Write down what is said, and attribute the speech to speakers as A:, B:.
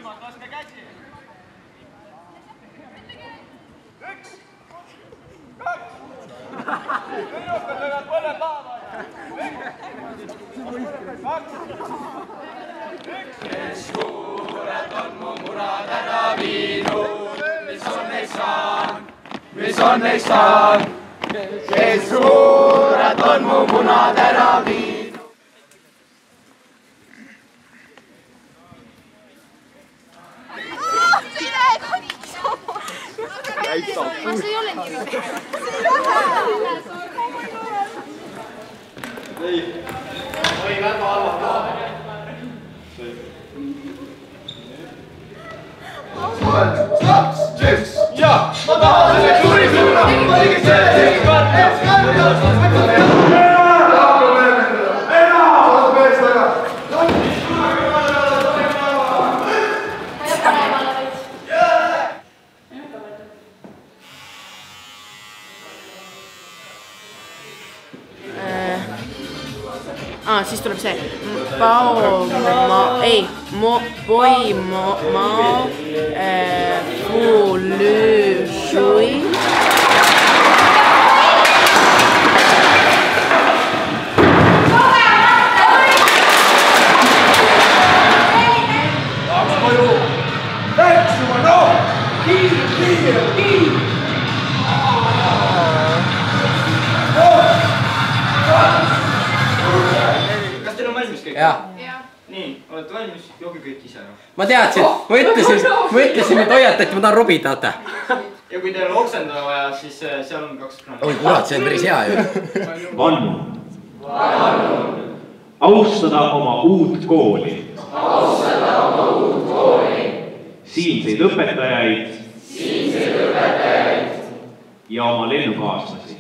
A: Jõulisemalt laske käsi. 1, 2. Minustel löövad põled laava. 2, 1. Kes suured on mu murad ära viinud, mis on neist saanud? Kes suured on mu munad ära viinud.
B: Ma see ei ole nii.
A: Ei. Oli väga halvad laavad. Ja, ma tahan selle suuri suuna.
C: Siis tuleb see Fulüşui.
A: Nii, olete valmis? Jooge kõik ise.
D: Ma teadsin, ma ütlesin, et hoiatati, ma tahan robida, oota.
A: Ja kui teil on oksendada vaja, siis seal on 2 kraani.
D: Oi, kurat, see on päris hea ju.
E: Vannu. Austada oma uut kooli. Siinseid õpetajaid. Ja oma lennukaaslasi.